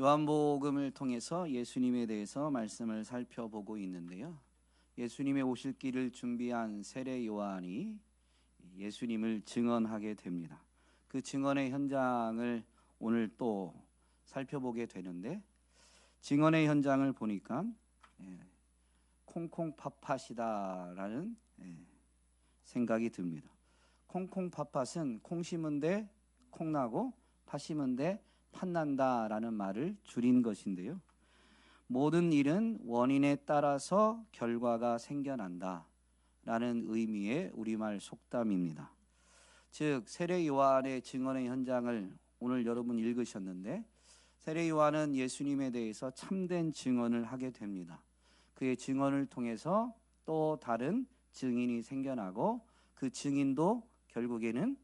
요한복음을 통해서 예수님에 대해서 말씀을 살펴보고 있는데요. 예수님의 오실 길을 준비한 세례 요한이 예수님을 증언하게 됩니다. 그 증언의 현장을 오늘 또 살펴보게 되는데, 증언의 현장을 보니까 콩콩팥팥이다라는 생각이 듭니다. 콩콩팥팥은 콩 심은데 콩 나고 팥 심은데 팥 난다라는 말을 줄인 것인데요. 모든 일은 원인에 따라서 결과가 생겨난다 라는 의미의 우리말 속담입니다. 즉 세례 요한의 증언의 현장을 오늘 여러분 읽으셨는데, 세례 요한은 예수님에 대해서 참된 증언을 하게 됩니다. 그의 증언을 통해서 또 다른 증인이 생겨나고, 그 증인도 결국에는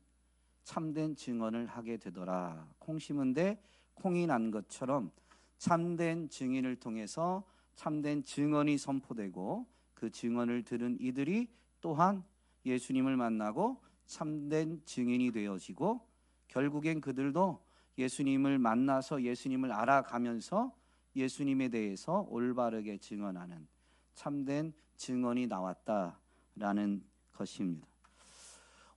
참된 증언을 하게 되더라. 콩 심은데 콩이 난 것처럼 참된 증인을 통해서 참된 증언이 선포되고, 그 증언을 들은 이들이 또한 예수님을 만나고 참된 증인이 되어지고, 결국엔 그들도 예수님을 만나서 예수님을 알아가면서 예수님에 대해서 올바르게 증언하는 참된 증언이 나왔다라는 것입니다.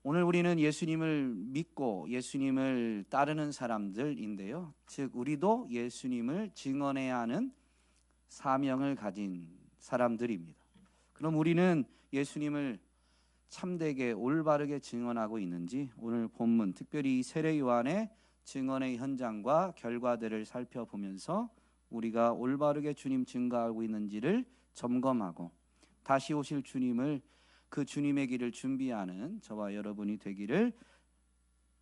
오늘 우리는 예수님을 믿고 예수님을 따르는 사람들인데요. 즉 우리도 예수님을 증언해야 하는 사명을 가진 사람들입니다. 그럼 우리는 예수님을 참되게 올바르게 증언하고 있는지, 오늘 본문 특별히 세례 요한의 증언의 현장과 결과들을 살펴보면서 우리가 올바르게 주님 증거하고 있는지를 점검하고, 다시 오실 주님을, 그 주님의 길을 준비하는 저와 여러분이 되기를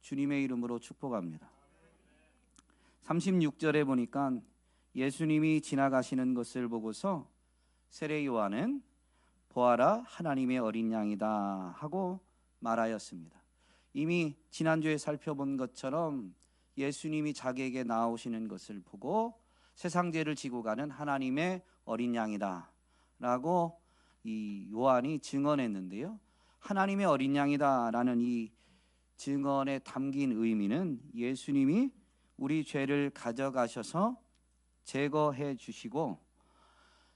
주님의 이름으로 축복합니다. 36절에 보니까 예수님이 지나가시는 것을 보고서 세례 요한은 보아라 하나님의 어린 양이다 하고 말하였습니다. 이미 지난주에 살펴본 것처럼 예수님이 자기에게 나오시는 것을 보고 세상 죄를 지고 가는 하나님의 어린 양이다 라고 이 요한이 증언했는데요. 하나님의 어린 양이다 라는 이 증언에 담긴 의미는 예수님이 우리 죄를 가져가셔서 제거해 주시고,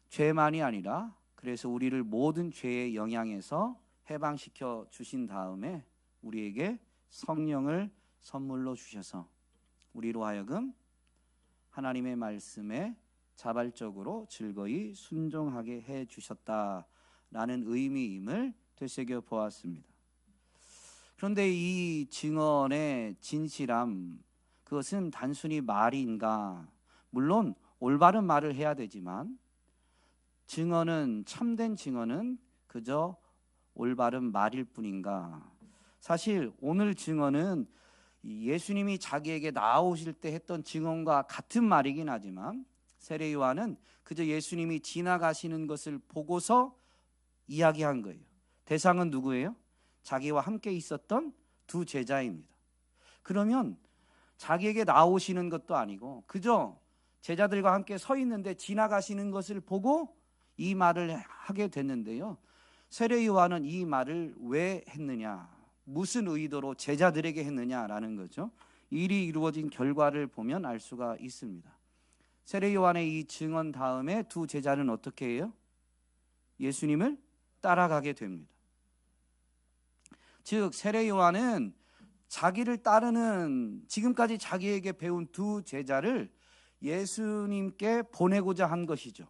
죄만이 아니라 그래서 우리를 모든 죄의 영향에서 해방시켜 주신 다음에 우리에게 성령을 선물로 주셔서 우리로 하여금 하나님의 말씀에 자발적으로 즐거이 순종하게 해 주셨다라는 의미임을 되새겨 보았습니다. 그런데 이 증언의 진실함, 그것은 단순히 말인가? 물론 올바른 말을 해야 되지만 증언은, 참된 증언은 그저 올바른 말일 뿐인가? 사실 오늘 증언은 예수님이 자기에게 나오실 때 했던 증언과 같은 말이긴 하지만, 세례 요한은 그저 예수님이 지나가시는 것을 보고서 이야기한 거예요. 대상은 누구예요? 자기와 함께 있었던 두 제자입니다. 그러면 자기에게 나오시는 것도 아니고 그저 제자들과 함께 서 있는데 지나가시는 것을 보고 이 말을 하게 됐는데요. 세례 요한은 이 말을 왜 했느냐, 무슨 의도로 제자들에게 했느냐라는 거죠. 일이 이루어진 결과를 보면 알 수가 있습니다. 세례 요한의 이 증언 다음에 두 제자는 어떻게 해요? 예수님을 따라가게 됩니다. 즉 세례 요한은 자기를 따르는, 지금까지 자기에게 배운 두 제자를 예수님께 보내고자 한 것이죠.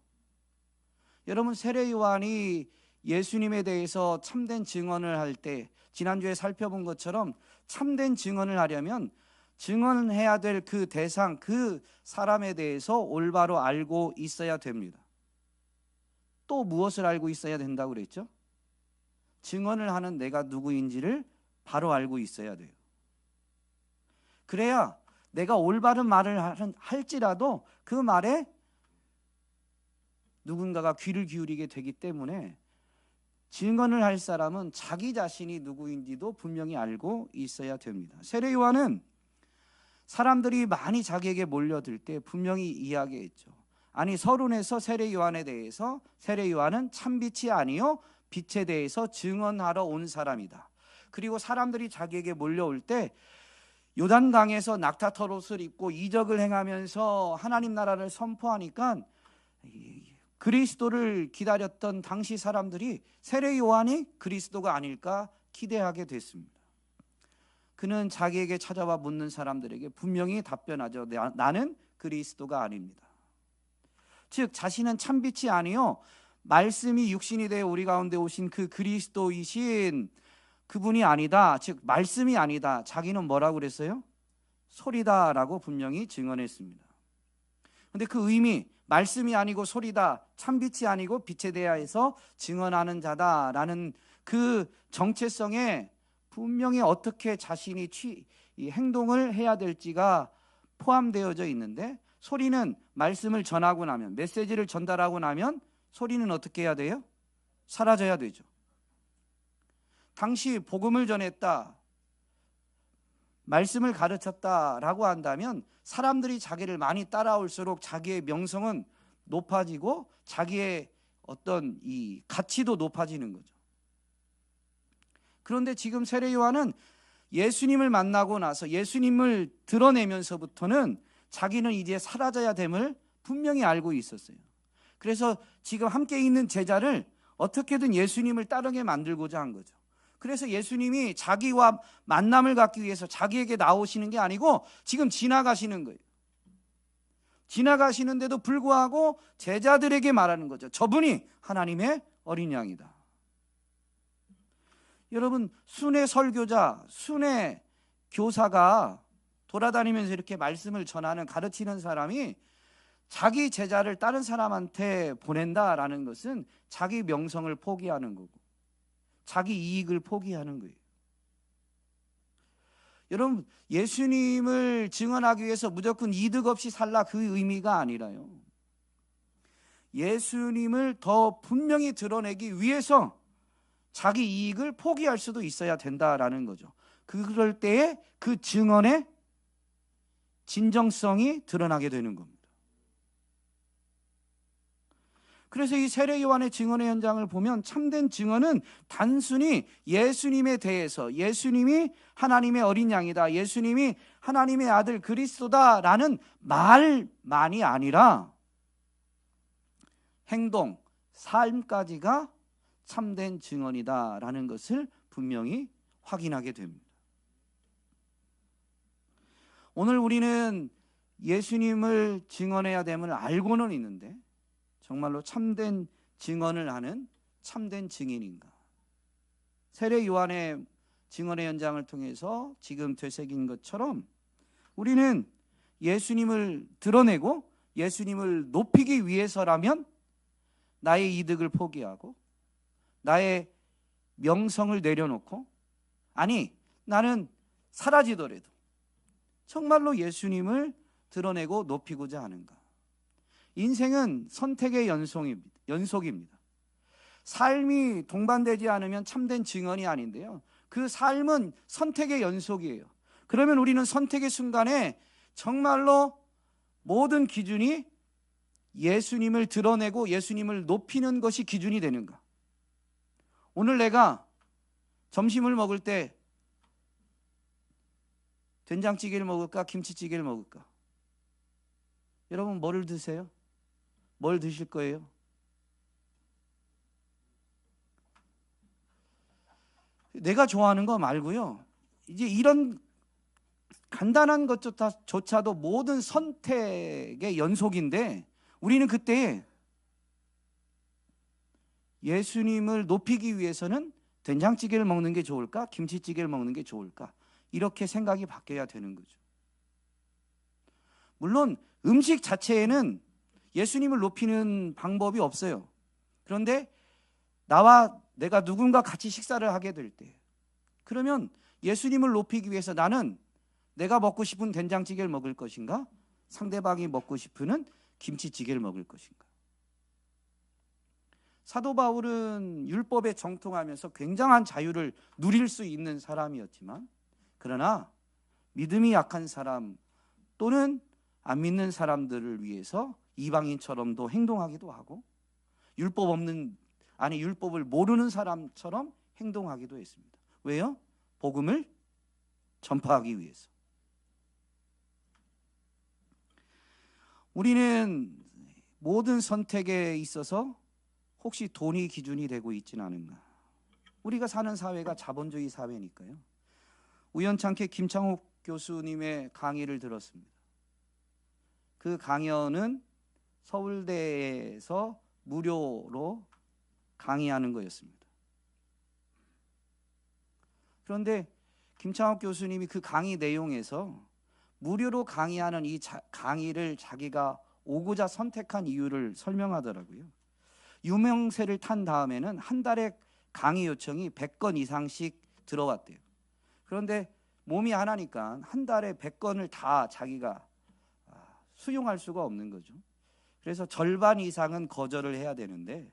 여러분, 세례 요한이 예수님에 대해서 참된 증언을 할 때, 지난주에 살펴본 것처럼 참된 증언을 하려면 증언해야 될 그 대상, 그 사람에 대해서 올바로 알고 있어야 됩니다. 또 무엇을 알고 있어야 된다고 그랬죠? 증언을 하는 내가 누구인지를 바로 알고 있어야 돼요. 그래야 내가 올바른 말을 할지라도 그 말에 누군가가 귀를 기울이게 되기 때문에, 증언을 할 사람은 자기 자신이 누구인지도 분명히 알고 있어야 됩니다. 세례 요한은 사람들이 많이 자기에게 몰려들 때 분명히 이야기했죠. 아니, 서론에서 세례 요한에 대해서 세례 요한은 참빛이 아니요 빛에 대해서 증언하러 온 사람이다. 그리고 사람들이 자기에게 몰려올 때 요단강에서 낙타털 옷을 입고 이적을 행하면서 하나님 나라를 선포하니까 그리스도를 기다렸던 당시 사람들이 세례 요한이 그리스도가 아닐까 기대하게 됐습니다. 그는 자기에게 찾아와 묻는 사람들에게 분명히 답변하죠. 나는 그리스도가 아닙니다. 즉 자신은 참빛이 아니요 말씀이 육신이 되어 우리 가운데 오신 그 그리스도이신 그분이 아니다. 즉 말씀이 아니다. 자기는 뭐라고 그랬어요? 소리다라고 분명히 증언했습니다. 그런데 그 의미, 말씀이 아니고 소리다, 참빛이 아니고 빛에 대하여서 증언하는 자다라는 그 정체성에 분명히 어떻게 자신이 이 행동을 해야 될지가 포함되어져 있는데, 소리는 말씀을 전하고 나면, 메시지를 전달하고 나면 소리는 어떻게 해야 돼요? 사라져야 되죠. 당시 복음을 전했다, 말씀을 가르쳤다라고 한다면 사람들이 자기를 많이 따라올수록 자기의 명성은 높아지고 자기의 어떤 이 가치도 높아지는 거죠. 그런데 지금 세례 요한은 예수님을 만나고 나서 예수님을 드러내면서부터는 자기는 이제 사라져야 됨을 분명히 알고 있었어요. 그래서 지금 함께 있는 제자를 어떻게든 예수님을 따르게 만들고자 한 거죠. 그래서 예수님이 자기와 만남을 갖기 위해서 자기에게 나오시는 게 아니고 지금 지나가시는 거예요. 지나가시는데도 불구하고 제자들에게 말하는 거죠. 저분이 하나님의 어린 양이다. 여러분, 순회 설교자, 순회 교사가 돌아다니면서 이렇게 말씀을 전하는, 가르치는 사람이 자기 제자를 다른 사람한테 보낸다라는 것은 자기 명성을 포기하는 거고 자기 이익을 포기하는 거예요. 여러분, 예수님을 증언하기 위해서 무조건 이득 없이 살라, 그 의미가 아니라요. 예수님을 더 분명히 드러내기 위해서 자기 이익을 포기할 수도 있어야 된다라는 거죠. 그럴 때에 그 증언의 진정성이 드러나게 되는 겁니다. 그래서 이 세례 요한의 증언의 현장을 보면 참된 증언은 단순히 예수님에 대해서, 예수님이 하나님의 어린 양이다, 예수님이 하나님의 아들 그리스도다라는 말만이 아니라 행동, 삶까지가 참된 증언이다라는 것을 분명히 확인하게 됩니다. 오늘 우리는 예수님을 증언해야 됨을 알고는 있는데 정말로 참된 증언을 하는 참된 증인인가? 세례 요한의 증언의 현장을 통해서 지금 되새긴 것처럼 우리는 예수님을 드러내고 예수님을 높이기 위해서라면 나의 이득을 포기하고 나의 명성을 내려놓고, 아니 나는 사라지더라도 정말로 예수님을 드러내고 높이고자 하는가? 인생은 선택의 연속입니다. 삶이 동반되지 않으면 참된 증언이 아닌데요, 그 삶은 선택의 연속이에요. 그러면 우리는 선택의 순간에 정말로 모든 기준이 예수님을 드러내고 예수님을 높이는 것이 기준이 되는가? 오늘 내가 점심을 먹을 때 된장찌개를 먹을까, 김치찌개를 먹을까? 여러분, 뭐를 드세요? 뭘 드실 거예요? 내가 좋아하는 거 말고요, 이제 이런 간단한 것조차도 모든 선택의 연속인데, 우리는 그때 예수님을 높이기 위해서는 된장찌개를 먹는 게 좋을까, 김치찌개를 먹는 게 좋을까, 이렇게 생각이 바뀌어야 되는 거죠. 물론 음식 자체에는 예수님을 높이는 방법이 없어요. 그런데 나와 내가 누군가 같이 식사를 하게 될 때, 그러면 예수님을 높이기 위해서 나는 내가 먹고 싶은 된장찌개를 먹을 것인가, 상대방이 먹고 싶은 김치찌개를 먹을 것인가? 사도 바울은 율법에 정통하면서 굉장한 자유를 누릴 수 있는 사람이었지만, 그러나 믿음이 약한 사람 또는 안 믿는 사람들을 위해서 이방인처럼도 행동하기도 하고, 율법을 모르는 사람처럼 행동하기도 했습니다. 왜요? 복음을 전파하기 위해서. 우리는 모든 선택에 있어서 혹시 돈이 기준이 되고 있지는 않은가? 우리가 사는 사회가 자본주의 사회니까요. 우연찮게 김창옥 교수님의 강의를 들었습니다. 그 강연은 서울대에서 무료로 강의하는 거였습니다. 그런데 김창옥 교수님이 그 강의 내용에서 무료로 강의하는 이 강의를 자기가 오고자 선택한 이유를 설명하더라고요. 유명세를 탄 다음에는 한 달에 강의 요청이 100건 이상씩 들어왔대요. 그런데 몸이 하나니까 한 달에 100건을 다 자기가 수용할 수가 없는 거죠. 그래서 절반 이상은 거절을 해야 되는데,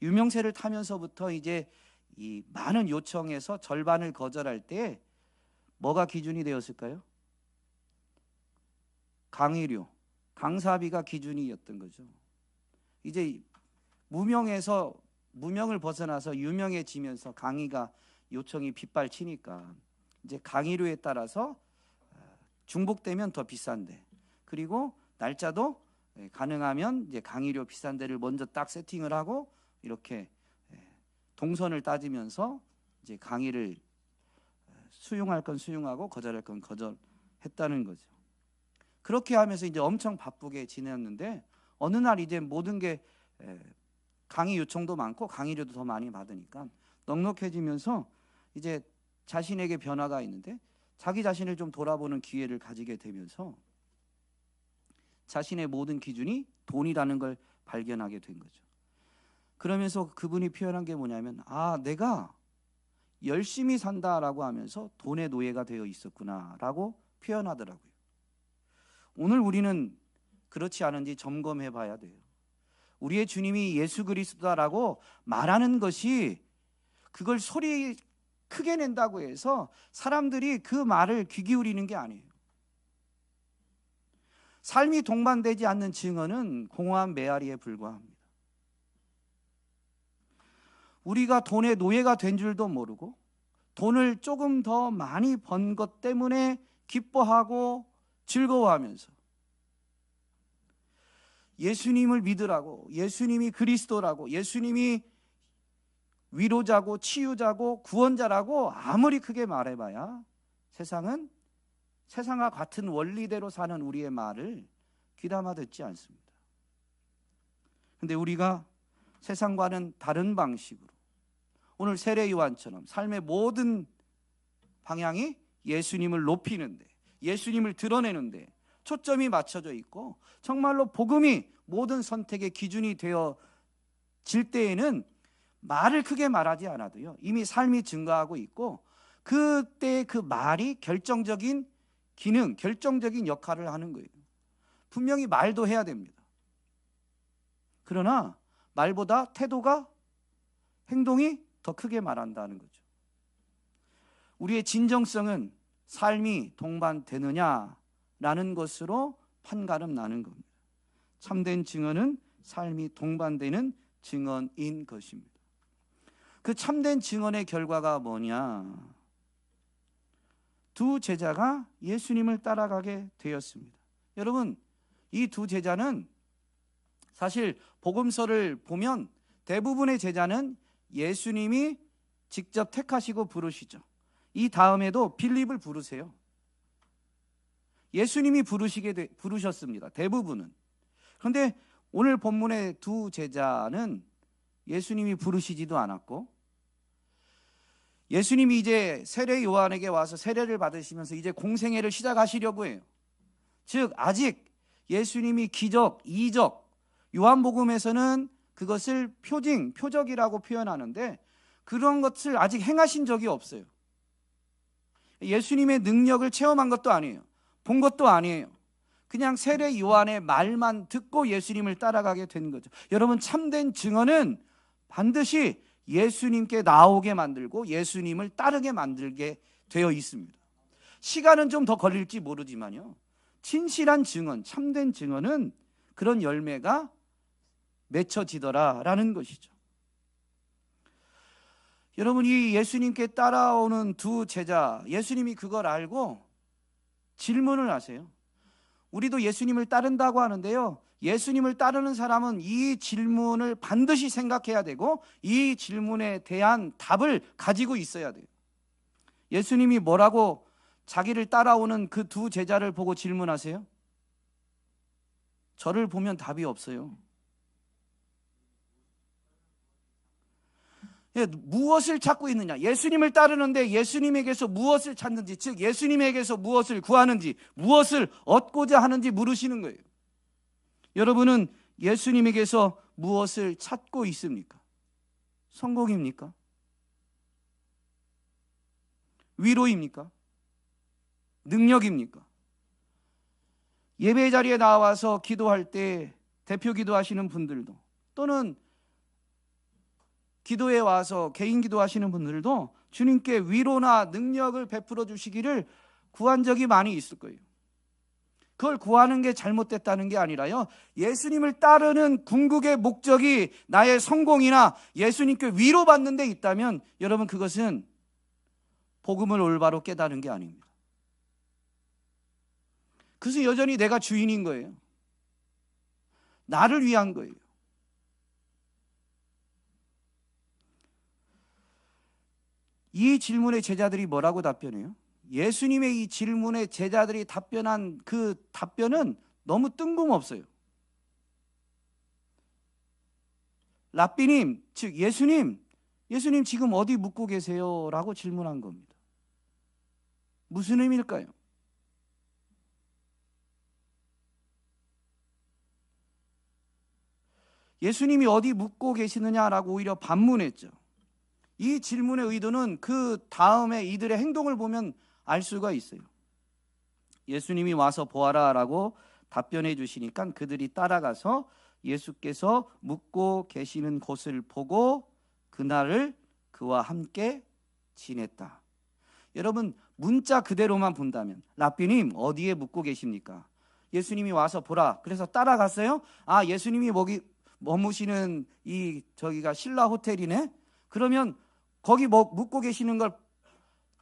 유명세를 타면서부터 이제 이 많은 요청에서 절반을 거절할 때 뭐가 기준이 되었을까요? 강의료, 강사비가 기준이었던 거죠. 이제 무명을 벗어나서 유명해지면서 강의가 요청이 빗발치니까 이제 강의료에 따라서 중복되면 더 비싼데, 그리고 날짜도 가능하면 이제 강의료 비싼 데를 먼저 딱 세팅을 하고 이렇게 동선을 따지면서 이제 강의를 수용할 건 수용하고 거절할 건 거절했다는 거죠. 그렇게 하면서 이제 엄청 바쁘게 지냈는데, 어느 날 이제 모든 게 강의 요청도 많고 강의료도 더 많이 받으니까 넉넉해지면서 이제 자신에게 변화가 있는데, 자기 자신을 좀 돌아보는 기회를 가지게 되면서 자신의 모든 기준이 돈이라는 걸 발견하게 된 거죠. 그러면서 그분이 표현한 게 뭐냐면, 내가 열심히 산다라고 하면서 돈의 노예가 되어 있었구나라고 표현하더라고요. 오늘 우리는 그렇지 않은지 점검해 봐야 돼요. 우리의 주님이 예수 그리스도다라고 말하는 것이, 그걸 소리 크게 낸다고 해서 사람들이 그 말을 귀 기울이는 게 아니에요. 삶이 동반되지 않는 증언은 공허한 메아리에 불과합니다. 우리가 돈의 노예가 된 줄도 모르고 돈을 조금 더 많이 번 것 때문에 기뻐하고 즐거워하면서 예수님을 믿으라고, 예수님이 그리스도라고, 예수님이 위로자고 치유자고 구원자라고 아무리 크게 말해봐야 세상은 세상과 같은 원리대로 사는 우리의 말을 귀담아 듣지 않습니다. 그런데 우리가 세상과는 다른 방식으로 오늘 세례 요한처럼 삶의 모든 방향이 예수님을 높이는데, 예수님을 드러내는데 초점이 맞춰져 있고, 정말로 복음이 모든 선택의 기준이 되어질 때에는 말을 크게 말하지 않아도요, 이미 삶이 증가하고 있고, 그때 그 말이 결정적인 기능, 결정적인 역할을 하는 거예요. 분명히 말도 해야 됩니다. 그러나 말보다 태도가, 행동이 더 크게 말한다는 거죠. 우리의 진정성은 삶이 동반되느냐라는 것으로 판가름 나는 겁니다. 참된 증언은 삶이 동반되는 증언인 것입니다. 그 참된 증언의 결과가 뭐냐? 두 제자가 예수님을 따라가게 되었습니다. 여러분, 이 두 제자는 사실 복음서를 보면 대부분의 제자는 예수님이 직접 택하시고 부르시죠. 이 다음에도 빌립을 부르세요. 예수님이 부르셨습니다. 대부분은. 그런데 오늘 본문의 두 제자는 예수님이 부르시지도 않았고, 예수님이 이제 세례 요한에게 와서 세례를 받으시면서 이제 공생애를 시작하시려고 해요. 즉 아직 예수님이 기적, 이적, 요한복음에서는 그것을 표적이라고 표현하는데 그런 것을 아직 행하신 적이 없어요. 예수님의 능력을 체험한 것도 아니에요. 본 것도 아니에요. 그냥 세례 요한의 말만 듣고 예수님을 따라가게 된 거죠. 여러분, 참된 증언은 반드시 예수님께 나오게 만들고 예수님을 따르게 만들게 되어 있습니다. 시간은 좀 더 걸릴지 모르지만요, 진실한 증언, 참된 증언은 그런 열매가 맺혀지더라라는 것이죠. 여러분, 이 예수님께 따라오는 두 제자, 예수님이 그걸 알고 질문을 하세요. 우리도 예수님을 따른다고 하는데요, 예수님을 따르는 사람은 이 질문을 반드시 생각해야 되고 이 질문에 대한 답을 가지고 있어야 돼요. 예수님이 뭐라고 자기를 따라오는 그 두 제자를 보고 질문하세요? 저를 보면 답이 없어요. 무엇을 찾고 있느냐? 예수님을 따르는데 예수님에게서 무엇을 찾는지, 즉 예수님에게서 무엇을 구하는지, 무엇을 얻고자 하는지 물으시는 거예요. 여러분은 예수님에게서 무엇을 찾고 있습니까? 성공입니까? 위로입니까? 능력입니까? 예배 자리에 나와서 기도할 때 대표 기도하시는 분들도, 또는 기도에 와서 개인 기도하시는 분들도 주님께 위로나 능력을 베풀어 주시기를 구한 적이 많이 있을 거예요. 그걸 구하는 게 잘못됐다는 게 아니라요, 예수님을 따르는 궁극의 목적이 나의 성공이나 예수님께 위로받는 데 있다면 여러분, 그것은 복음을 올바로 깨달은 게 아닙니다. 그래서 여전히 내가 주인인 거예요. 나를 위한 거예요. 이 질문에 제자들이 뭐라고 답변해요? 예수님의 이 질문에 제자들이 답변한 그 답변은 너무 뜬금없어요. 랍비님, 즉 예수님 지금 어디 묵고 계세요? 라고 질문한 겁니다. 무슨 의미일까요? 예수님이 어디 묵고 계시느냐라고 오히려 반문했죠. 이 질문의 의도는 그 다음에 이들의 행동을 보면 알 수가 있어요. 예수님이 와서 보아라 라고 답변해 주시니까 그들이 따라가서 예수께서 묵고 계시는 곳을 보고 그날을 그와 함께 지냈다. 여러분, 문자 그대로만 본다면 랍비님 어디에 묵고 계십니까? 예수님이 와서 보라. 그래서 따라갔어요. 아, 예수님이 머무시는 저기가 신라 호텔이네. 그러면 거기 묵고 계시는 걸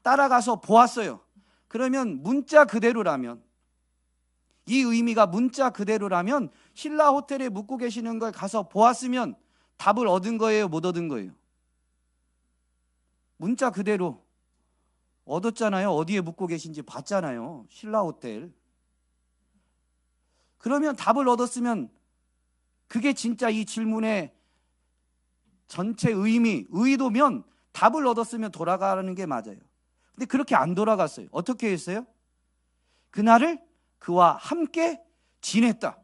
따라가서 보았어요. 그러면 문자 그대로라면, 이 의미가 문자 그대로라면 신라 호텔에 묵고 계시는 걸 가서 보았으면 답을 얻은 거예요, 못 얻은 거예요? 문자 그대로 얻었잖아요. 어디에 묵고 계신지 봤잖아요. 신라 호텔. 그러면 답을 얻었으면 그게 진짜 이 질문의 전체 의도면 답을 얻었으면 돌아가는 게 맞아요. 근데 그렇게 안 돌아갔어요. 어떻게 했어요? 그날을 그와 함께 지냈다.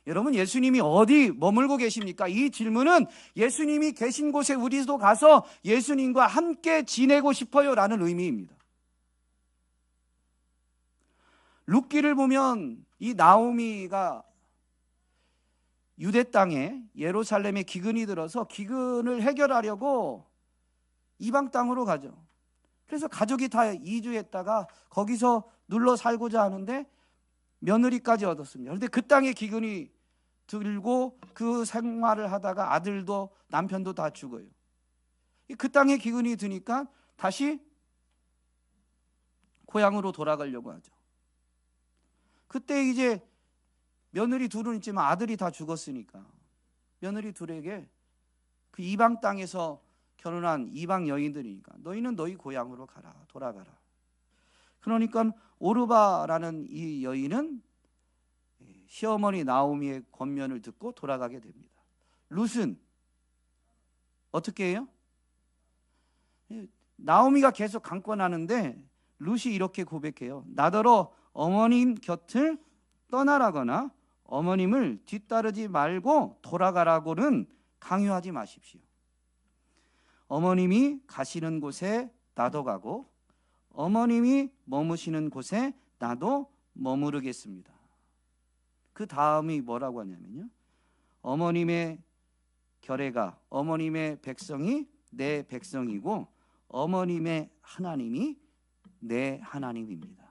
여러분, 예수님이 어디 머물고 계십니까? 이 질문은 예수님이 계신 곳에 우리도 가서 예수님과 함께 지내고 싶어요 라는 의미입니다. 룻기를 보면 이 나오미가 유대 땅에 예루살렘에 기근이 들어서 기근을 해결하려고 이방 땅으로 가죠. 그래서 가족이 다 이주했다가 거기서 눌러 살고자 하는데 며느리까지 얻었습니다. 그런데 그 땅에 기근이 들고 그 생활을 하다가 아들도 남편도 다 죽어요. 그 땅에 기근이 드니까 다시 고향으로 돌아가려고 하죠. 그때 이제 며느리 둘은 있지만 아들이 다 죽었으니까 며느리 둘에게 그 이방 땅에서 결혼한 이방 여인들이니까 너희는 너희 고향으로 가라, 돌아가라. 그러니까 오르바라는 이 여인은 시어머니 나오미의 권면을 듣고 돌아가게 됩니다. 룻은 어떻게 해요? 나오미가 계속 강권하는데 룻이 이렇게 고백해요. 나더러 어머님 곁을 떠나라거나 어머님을 뒤따르지 말고 돌아가라고는 강요하지 마십시오. 어머님이 가시는 곳에 나도 가고 어머님이 머무시는 곳에 나도 머무르겠습니다. 그 다음이 뭐라고 하냐면요, 어머님의 결례가, 어머님의 백성이 내 백성이고 어머님의 하나님이 내 하나님입니다.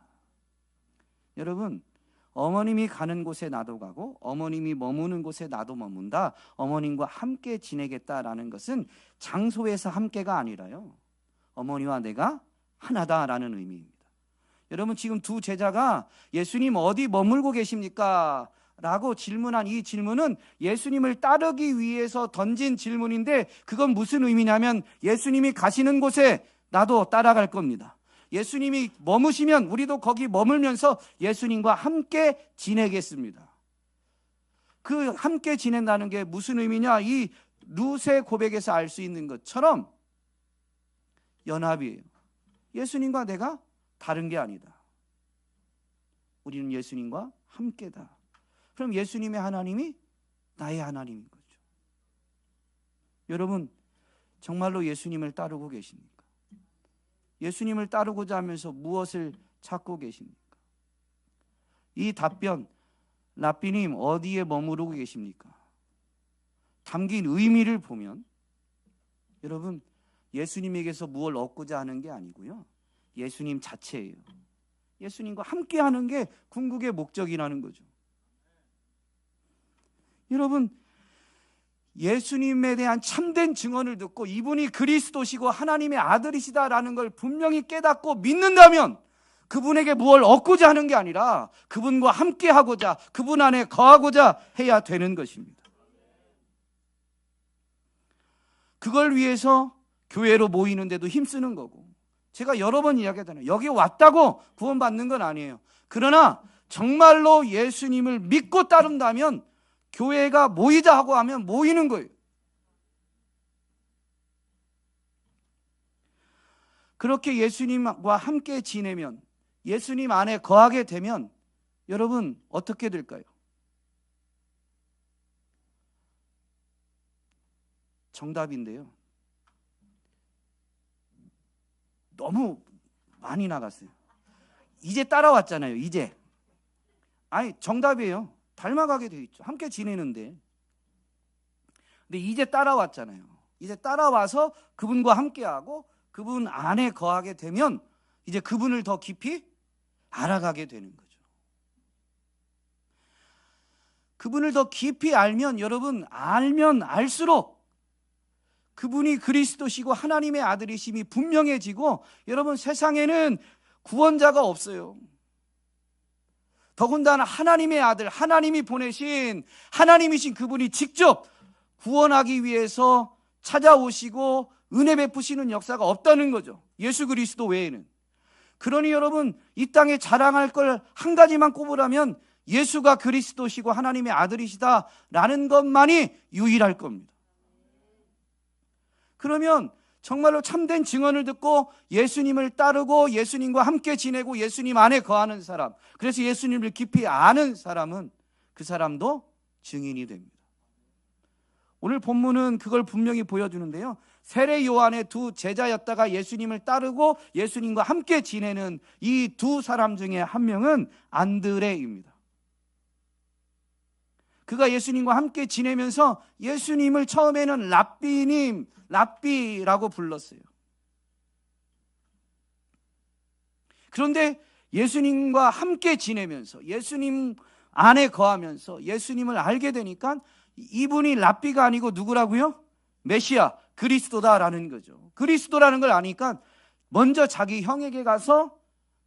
여러분, 어머님이 가는 곳에 나도 가고 어머님이 머무는 곳에 나도 머문다, 어머님과 함께 지내겠다라는 것은 장소에서 함께가 아니라요, 어머니와 내가 하나다라는 의미입니다. 여러분, 지금 두 제자가 예수님 어디 머물고 계십니까? 라고 질문한 이 질문은 예수님을 따르기 위해서 던진 질문인데, 그건 무슨 의미냐면 예수님이 가시는 곳에 나도 따라갈 겁니다. 예수님이 머무시면 우리도 거기 머물면서 예수님과 함께 지내겠습니다. 그 함께 지낸다는 게 무슨 의미냐? 이 룻의 고백에서 알 수 있는 것처럼 연합이에요. 예수님과 내가 다른 게 아니다. 우리는 예수님과 함께다. 그럼 예수님의 하나님이 나의 하나님인 거죠. 여러분, 정말로 예수님을 따르고 계십니까? 예수님을 따르고자 하면서 무엇을 찾고 계십니까? 이 답변, 랍비님 어디에 머무르고 계십니까? 담긴 의미를 보면 여러분, 예수님에게서 무엇을 얻고자 하는 게 아니고요, 예수님 자체예요. 예수님과 함께하는 게 궁극의 목적이라는 거죠. 여러분, 예수님에 대한 참된 증언을 듣고 이분이 그리스도시고 하나님의 아들이시다라는 걸 분명히 깨닫고 믿는다면 그분에게 무엇을 얻고자 하는 게 아니라 그분과 함께하고자, 그분 안에 거하고자 해야 되는 것입니다. 그걸 위해서 교회로 모이는데도 힘쓰는 거고, 제가 여러 번 이야기하잖아요. 여기 왔다고 구원받는 건 아니에요. 그러나 정말로 예수님을 믿고 따른다면 교회가 모이자 하고 하면 모이는 거예요. 그렇게 예수님과 함께 지내면, 예수님 안에 거하게 되면 여러분 어떻게 될까요? 정답인데요, 너무 많이 나갔어요. 이제 따라왔잖아요. 이제 아니, 정답이에요. 닮아가게 돼 있죠. 함께 지내는데. 근데 이제 따라왔잖아요. 이제 따라와서 그분과 함께하고 그분 안에 거하게 되면 이제 그분을 더 깊이 알아가게 되는 거죠. 그분을 더 깊이 알면, 여러분, 알면 알수록 그분이 그리스도시고 하나님의 아들이심이 분명해지고, 여러분, 세상에는 구원자가 없어요. 더군다나 하나님의 아들, 하나님이 보내신 하나님이신 그분이 직접 구원하기 위해서 찾아오시고 은혜 베푸시는 역사가 없다는 거죠. 예수 그리스도 외에는. 그러니 여러분, 이 땅에 자랑할 걸 한 가지만 꼽으라면 예수가 그리스도시고 하나님의 아들이시다라는 것만이 유일할 겁니다. 그러면 정말로 참된 증언을 듣고 예수님을 따르고 예수님과 함께 지내고 예수님 안에 거하는 사람, 그래서 예수님을 깊이 아는 사람은 그 사람도 증인이 됩니다. 오늘 본문은 그걸 분명히 보여주는데요, 세례 요한의 두 제자였다가 예수님을 따르고 예수님과 함께 지내는 이 두 사람 중에 한 명은 안드레입니다. 그가 예수님과 함께 지내면서 예수님을 처음에는 랍비님, 랍비라고 불렀어요. 그런데 예수님과 함께 지내면서 예수님 안에 거하면서 예수님을 알게 되니까 이분이 랍비가 아니고 누구라고요? 메시아, 그리스도다라는 거죠. 그리스도라는 걸 아니까 먼저 자기 형에게 가서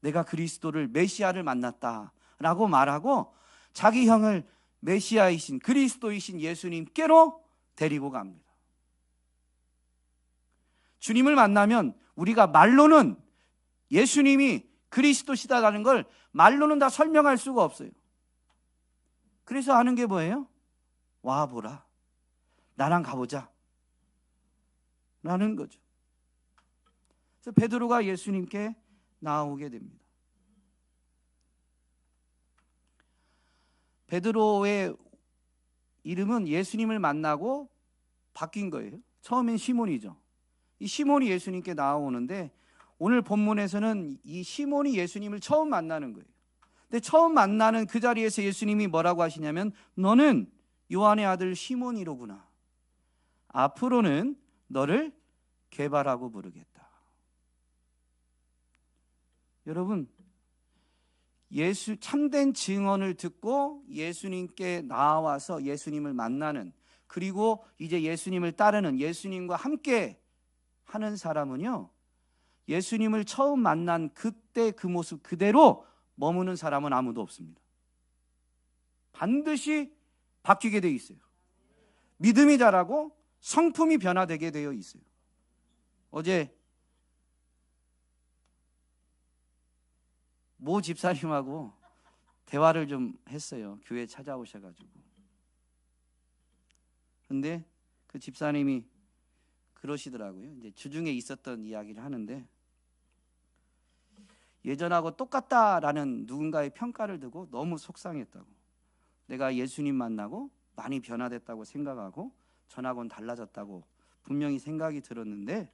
내가 그리스도를, 메시아를 만났다라고 말하고 자기 형을 메시아이신 그리스도이신 예수님께로 데리고 갑니다. 주님을 만나면 우리가 말로는 예수님이 그리스도시다라는 걸 말로는 다 설명할 수가 없어요. 그래서 하는 게 뭐예요? 와보라, 나랑 가보자 라는 거죠. 그래서 베드로가 예수님께 나오게 됩니다. 베드로의 이름은 예수님을 만나고 바뀐 거예요. 처음엔 시몬이죠. 이 시몬이 예수님께 나오는데 오늘 본문에서는 이 시몬이 예수님을 처음 만나는 거예요. 근데 처음 만나는 그 자리에서 예수님이 뭐라고 하시냐면, 너는 요한의 아들 시몬이로구나. 앞으로는 너를 게바라고 부르겠다. 여러분, 참된 증언을 듣고 예수님께 나와서 예수님을 만나는, 그리고 이제 예수님을 따르는, 예수님과 함께 하는 사람은요, 예수님을 처음 만난 그때 그 모습 그대로 머무는 사람은 아무도 없습니다. 반드시 바뀌게 되어 있어요. 믿음이 자라고 성품이 변화되게 되어 있어요. 어제 모 집사님하고 대화를 좀 했어요. 교회 찾아오셔가지고. 근데 그 집사님이 그러시더라고요. 이제 주중에 있었던 이야기를 하는데, 예전하고 똑같다라는 누군가의 평가를 듣고 너무 속상했다고. 내가 예수님 만나고 많이 변화됐다고 생각하고 전하고는 달라졌다고 분명히 생각이 들었는데,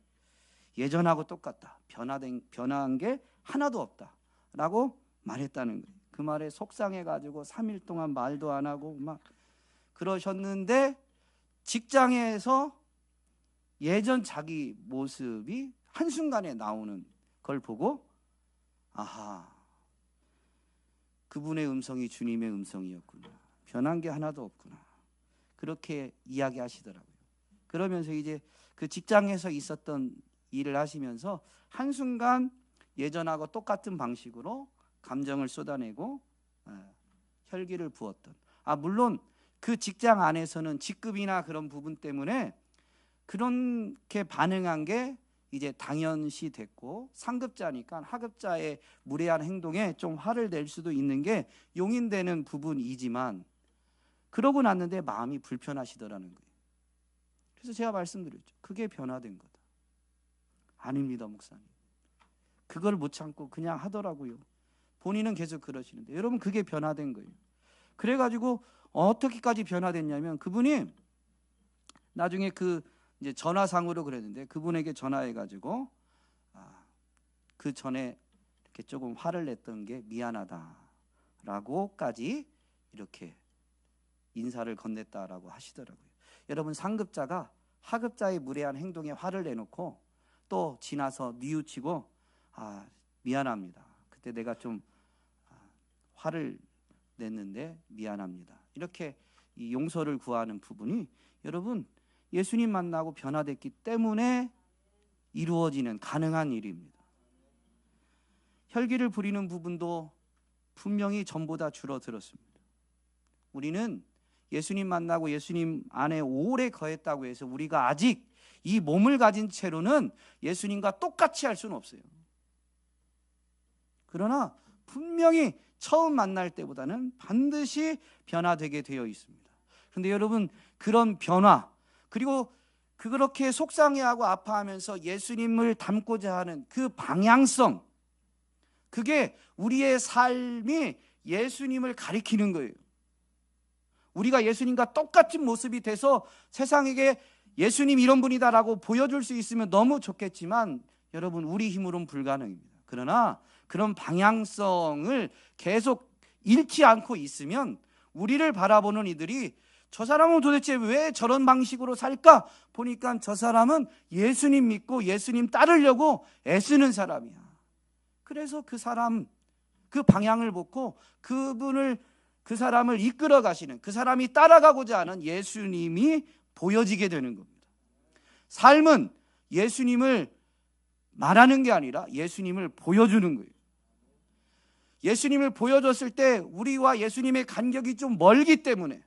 예전하고 똑같다, 변화한 게 하나도 없다라고 말했다는 거예요. 그 말에 속상해가지고 3일 동안 말도 안 하고 막 그러셨는데, 직장에서 예전 자기 모습이 한순간에 나오는 걸 보고, 아하, 그분의 음성이 주님의 음성이었구나, 변한 게 하나도 없구나, 그렇게 이야기하시더라고요. 그러면서 이제 그 직장에서 있었던 일을 하시면서 한순간 예전하고 똑같은 방식으로 감정을 쏟아내고 혈기를 부었던, 물론 그 직장 안에서는 직급이나 그런 부분 때문에 그렇게 반응한 게 이제 당연시 됐고, 상급자니까 하급자의 무례한 행동에 좀 화를 낼 수도 있는 게 용인되는 부분이지만, 그러고 났는데 마음이 불편하시더라는 거예요. 그래서 제가 말씀드렸죠. 그게 변화된 거다. 아닙니다, 목사님. 그걸 못 참고 그냥 하더라고요. 본인은 계속 그러시는데, 여러분 그게 변화된 거예요. 그래가지고 어떻게까지 변화됐냐면, 그분이 나중에 이제 전화상으로 그랬는데, 그분에게 전화해가지고 그 전에 이렇게 조금 화를 냈던 게 미안하다라고까지 이렇게 인사를 건넸다라고 하시더라고요. 여러분, 상급자가 하급자의 무례한 행동에 화를 내놓고 또 지나서 뉘우치고, 미안합니다, 그때 내가 좀 화를 냈는데 미안합니다, 이렇게 이 용서를 구하는 부분이, 여러분, 예수님 만나고 변화됐기 때문에 이루어지는 가능한 일입니다. 혈기를 부리는 부분도 분명히 전보다 줄어들었습니다. 우리는 예수님 만나고 예수님 안에 오래 거했다고 해서 우리가 아직 이 몸을 가진 채로는 예수님과 똑같이 할 수는 없어요. 그러나 분명히 처음 만날 때보다는 반드시 변화되게 되어 있습니다. 그런데 여러분, 그런 변화, 그리고 그렇게 속상해하고 아파하면서 예수님을 닮고자 하는 그 방향성, 그게 우리의 삶이 예수님을 가리키는 거예요. 우리가 예수님과 똑같은 모습이 돼서 세상에게 예수님 이런 분이다라고 보여줄 수 있으면 너무 좋겠지만, 여러분, 우리 힘으로는 불가능입니다. 그러나 그런 방향성을 계속 잃지 않고 있으면 우리를 바라보는 이들이, 저 사람은 도대체 왜 저런 방식으로 살까 보니까 저 사람은 예수님 믿고 예수님 따르려고 애쓰는 사람이야. 그래서 그 사람, 그 방향을 보고 그 사람을 이끌어 가시는, 그 사람이 따라가고자 하는 예수님이 보여지게 되는 겁니다. 삶은 예수님을 말하는 게 아니라 예수님을 보여주는 거예요. 예수님을 보여줬을 때 우리와 예수님의 간격이 좀 멀기 때문에,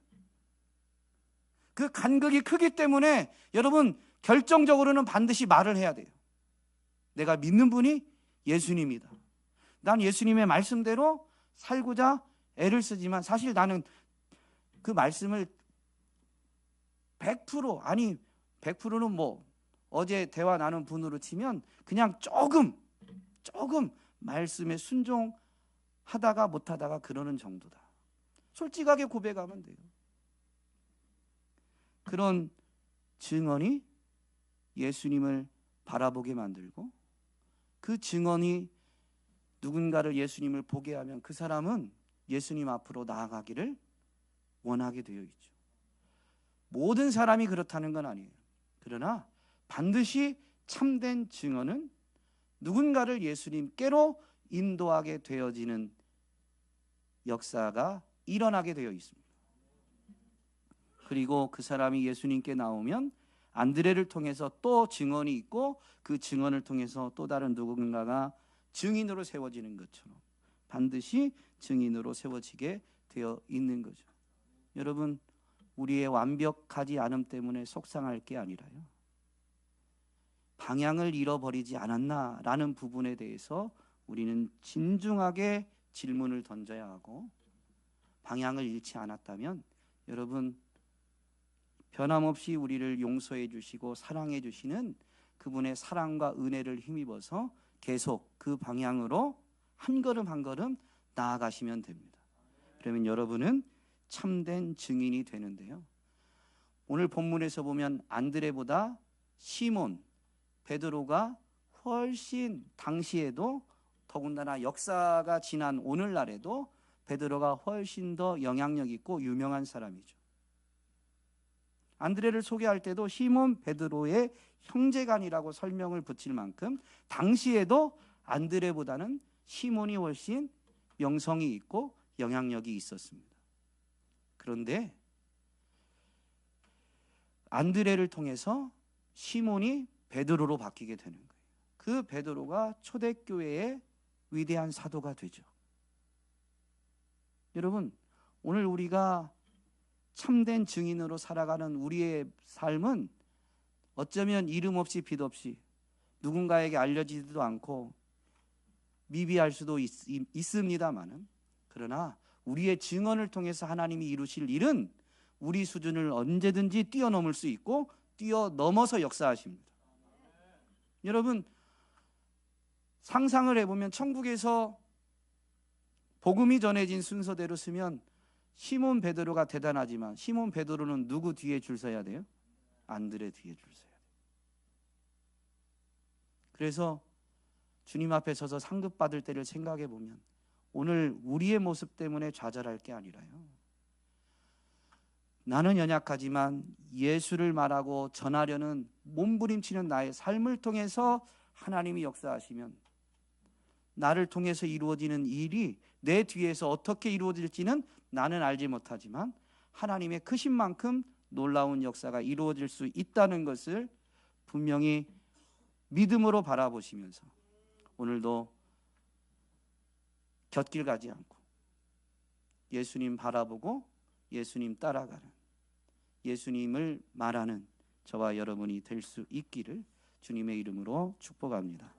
그 간격이 크기 때문에 여러분, 결정적으로는 반드시 말을 해야 돼요. 내가 믿는 분이 예수님이다. 난 예수님의 말씀대로 살고자 애를 쓰지만, 사실 나는 그 말씀을 100%, 아니 100%는 뭐 어제 대화 나눈 분으로 치면 그냥 조금 말씀에 순종하다가 못하다가 그러는 정도다. 솔직하게 고백하면 돼요. 그런 증언이 예수님을 바라보게 만들고, 그 증언이 누군가를 예수님을 보게 하면 그 사람은 예수님 앞으로 나아가기를 원하게 되어 있죠. 모든 사람이 그렇다는 건 아니에요. 그러나 반드시 참된 증언은 누군가를 예수님께로 인도하게 되어지는 역사가 일어나게 되어 있습니다. 그리고 그 사람이 예수님께 나오면 안드레를 통해서 또 증언이 있고 그 증언을 통해서 또 다른 누군가가 증인으로 세워지는 것처럼 반드시 증인으로 세워지게 되어 있는 거죠. 여러분, 우리의 완벽하지 않음 때문에 속상할 게 아니라요, 방향을 잃어버리지 않았나라는 부분에 대해서 우리는 진중하게 질문을 던져야 하고, 방향을 잃지 않았다면 여러분, 변함없이 우리를 용서해 주시고 사랑해 주시는 그분의 사랑과 은혜를 힘입어서 계속 그 방향으로 한 걸음 한 걸음 나아가시면 됩니다. 그러면 여러분은 참된 증인이 되는데요, 오늘 본문에서 보면 안드레보다 시몬, 베드로가 훨씬 당시에도, 더군다나 역사가 지난 오늘날에도 베드로가 훨씬 더 영향력 있고 유명한 사람이죠. 안드레를 소개할 때도 시몬 베드로의 형제간이라고 설명을 붙일 만큼 당시에도 안드레보다는 시몬이 훨씬 명성이 있고 영향력이 있었습니다. 그런데 안드레를 통해서 시몬이 베드로로 바뀌게 되는 거예요. 그 베드로가 초대교회의 위대한 사도가 되죠. 여러분, 오늘 우리가 참된 증인으로 살아가는 우리의 삶은 어쩌면 이름 없이 빛 없이 누군가에게 알려지지도 않고 미비할 수도 있습니다만은, 그러나 우리의 증언을 통해서 하나님이 이루실 일은 우리 수준을 언제든지 뛰어넘을 수 있고 뛰어넘어서 역사하십니다. 여러분, 상상을 해보면 천국에서 복음이 전해진 순서대로 쓰면 시몬 베드로가 대단하지만 시몬 베드로는 누구 뒤에 줄 서야 돼요? 안드레 뒤에 줄 서야 돼요. 그래서 주님 앞에 서서 상급 받을 때를 생각해 보면 오늘 우리의 모습 때문에 좌절할 게 아니라요, 나는 연약하지만 예수를 말하고 전하려는 몸부림치는 나의 삶을 통해서 하나님이 역사하시면 나를 통해서 이루어지는 일이 내 뒤에서 어떻게 이루어질지는 나는 알지 못하지만 하나님의 크신 만큼 놀라운 역사가 이루어질 수 있다는 것을 분명히 믿음으로 바라보시면서 오늘도 곁길 가지 않고 예수님 바라보고 예수님 따라가는, 예수님을 말하는 저와 여러분이 될 수 있기를 주님의 이름으로 축복합니다.